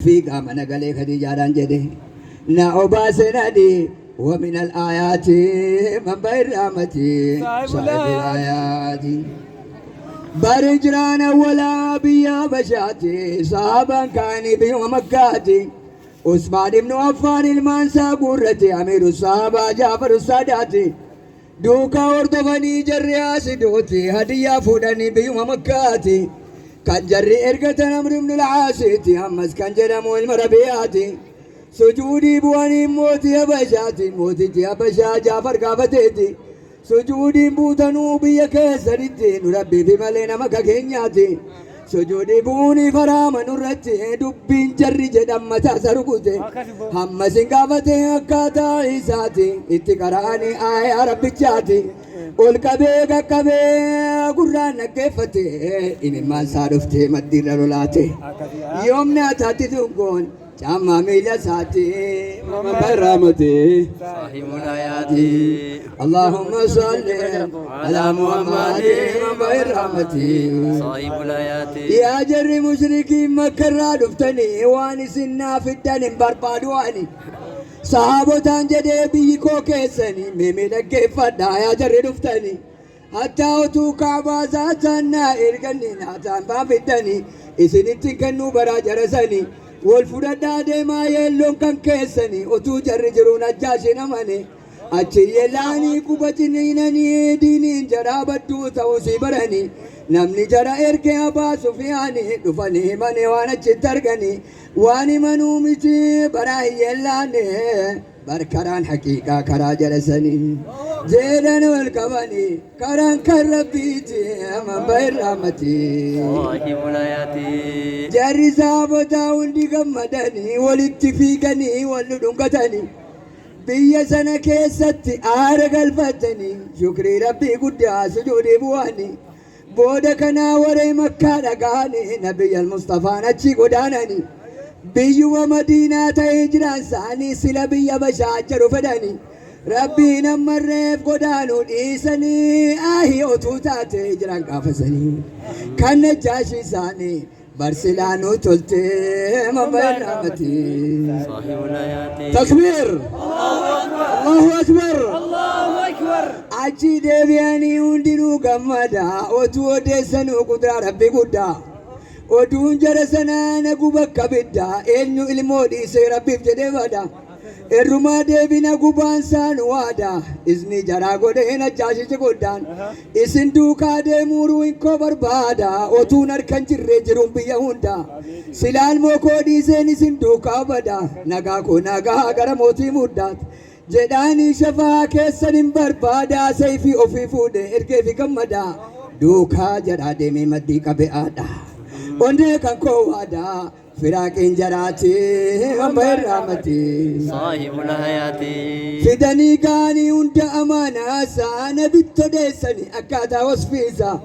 رفيق من قال خديجة رانجدي نعوبا سندي ومن الآيات من بين رحمتي صاحب الآيات برجرانا ولا بيا بشاتي صحابا كان بي ومكاتي عثمان بن عفان المانسا قرتي أمير الصحابة جعفر الساداتي دوكا وردفني جرياس دوتي هدية فودني بي ومكاتي كان جري إرقة أمر بن العاسيتي همس كان جرمو المربياتي سجودي بواني موتي يا بشاتي موتي يا بشا جعفر قافتيتي سجودي بوتنو بيا كيسرتي نربي في ملينا مكا كينياتي سجودي بوني فراما نرتي دبين جري جدام متا سرقوتي هم سنقافتي أكاتا عيساتي اتقراني آي ربي جاتي والكبير كبير قران كيفتي إني ما صارفتي مدير رولاتي يومنا تاتي تنقون جامع ميلا ساتي برامتي صاحب الآيات اللهم صل على محمد برامتي صاحب الآيات يا جري مشركين مكرا دفتني واني سنا في الدنيا بربادواني صحابتان جدي بيكو كيسني ميمي لقفدا يا جري دفتني حتى وتو كعبا ذاتنا إرقني ناتان بابدني إسنتي كنو برا جرسني والفردا ديما يلون كان كيسني وتو جري جرون الجاشي نماني أچي يلاني كوبتني نني ديني جرابتو توسي براني نمني جرا إركي أبا سفياني دفني مني وانا چترغني واني منو ميتي براهي يلاني بركران حقيقة كرا جرسني جيران والكباني كران كربيتي من بير رحمتي صاحب الآيات جاري سابتا وندي قمدني والاتفيقني واللدنقتني بيا سنة كيستي آرق الفتني شكري ربي قدها سجودي بواني بودا كنا وري مكة لقاني نبي المصطفى نتشي قدانني بيو ومدينة تهجران ساني سلا بيا بشاجر فداني ربي نمر ريف قدانو إيساني آهي أوتوتا تهجران قافساني كان نجاشي ساني برسلانو تلتي مبرامتي صاحب الآيات تكبير الله أكبر الله أكبر أجي ديبياني وندينو قمدا وتو ديسانو قدرا ربي قدا ودون جرسنا نقو بكا بدا إنو المودي سي ربي بجدي بدا الرما ديبنا قبان سان وادا إذني جرا قدينا جاشي قدان إسن دوكا ديمورو إنكو بربادا وتو نركن جري جرون بيا هوندا سلال موكو دي سين إسن دوكا بدا نگا کو نگا غرموتي مدات جداني شفا كيسن بربادا سيفي أوفي فودي إركي في كمدا دوكا جرا ديمي مدي كبئادا وندي كان كوادا فراق جراتي أمبر رحمتي صاحب الآيات فدني كاني وند أمانة سانا بتدسني أكادا وصفيسا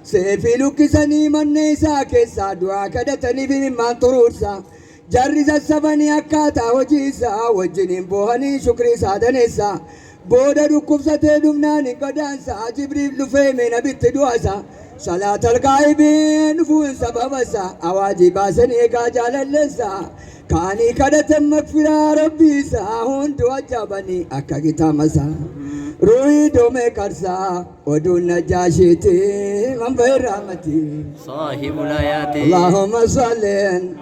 سيفي لكسني من نيسا كيسا دعا كدتني في من طرورسا جرز السبني أكادا وجيسا وجنين بوهني شكري سادنيسا بودا دكوفسة دمناني قدانسا جبريل لفيمين بتدواسا صلاة القائبين نفوس سببسا أواجي باسن إيقا جاللسا كاني كدت مغفرة ربي سا هندو أجابني أكا كتامسا روحي دومي كرسا ودون نجاشيتي من بير رحمتي صاحب الآيات اللهم صل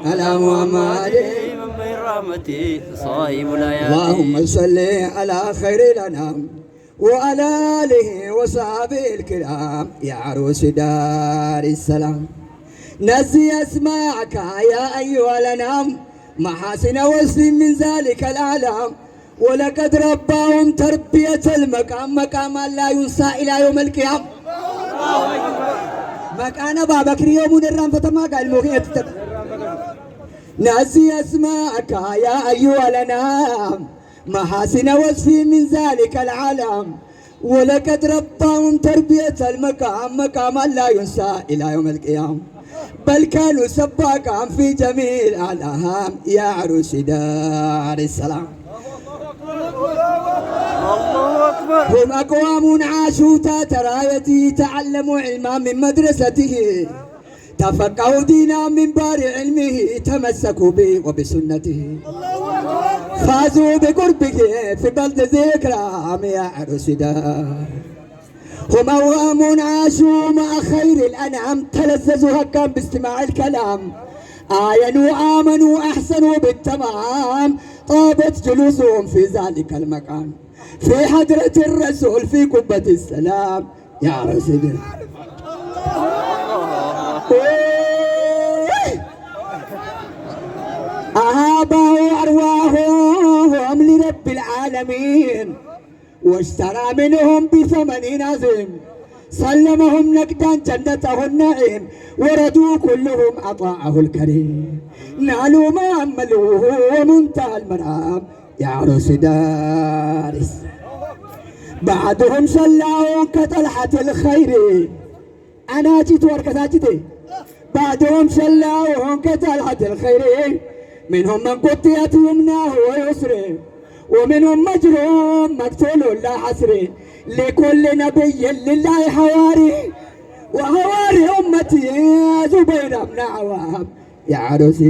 على محمد من بين رحمتي صاحب الآيات اللهم صل على خير الأنام وعلى آله وصحبه الكرام يا عروس دار السلام نزي أسماعك يا أيها الأنام محاسن وسل من ذلك الأعلام ولقد رباهم تربية المقام مقاما لا ينسى إلى يوم القيامة مكان بابا بكر يوم الرام فتما قال موقعة نزي أسماعك يا أيها الأنام محاسن وصف من ذلك العالم ولقد رباهم تربية المقام مقاما لا ينسى إلى يوم القيامة بل كانوا سباقا في جميع الألهام يا عروس دار السلام الله أكبر هم أقوام عاشوا تحت رايته تعلموا علما من مدرسته تفقهوا دينا من بارع علمه تمسكوا به وبسنته فازوا بقربك في بلد ذكرى يا عروس دار هم أوهام عاشوا مع خير الأنعام تلذذوا هكا باستماع الكلام آينوا آمنوا أحسنوا بالتمام طابت جلوسهم في ذلك المكان في حضرة الرسول في قبة السلام يا عروس دار أهابوا أرواحهم لرب العالمين واشترى منهم بثمن عظيم سلمهم نقدا جنته النعيم وردوا كلهم عطاءه الكريم نالوا ما عملوه ومنتهى المرام يا عروس دارس بعدهم شلاوا كطلحة الخير أنا جيت وركتاجتي بعدهم شلاوا كطلحة الخير منهم من قطيت يمناه ويسره ومنهم مجروم مقتول لا حسر لكل نبي لله حواري وحواري أمتي زبير بن عوام يا عروس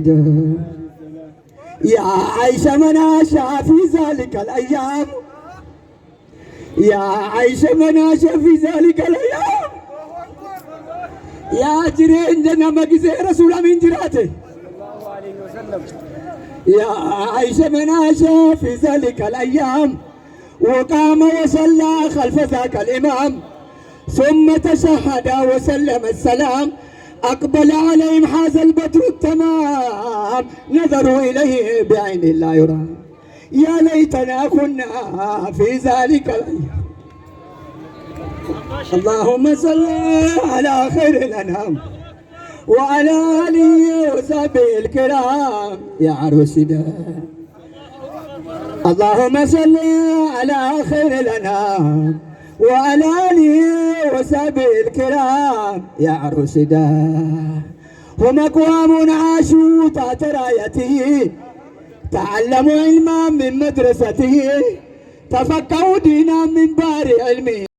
يا عيشة من عاشا في ذلك الأيام يا عيشة من عاشا في ذلك الأيام يا جرين جنة مجزي رسول من جراته يا عيشة من عاشا في ذلك الأيام وقام وصلى خلف ذاك الإمام ثم تشهد وسلم السلام أقبل عليهم حاز البدر التمام نظروا إليه بعين لا يرى يا ليتنا كنا في ذلك الأيام اللهم صل على خير الأنام وعلى آله وصحبه الكرام يا عروس دار اللهم صل على خير الأنام وعلى آله وصحبه الكرام يا عروس دار هم أقوام عاشوا تحت رايته تعلموا علما من مدرسته تفقهوا دينا من بار علمه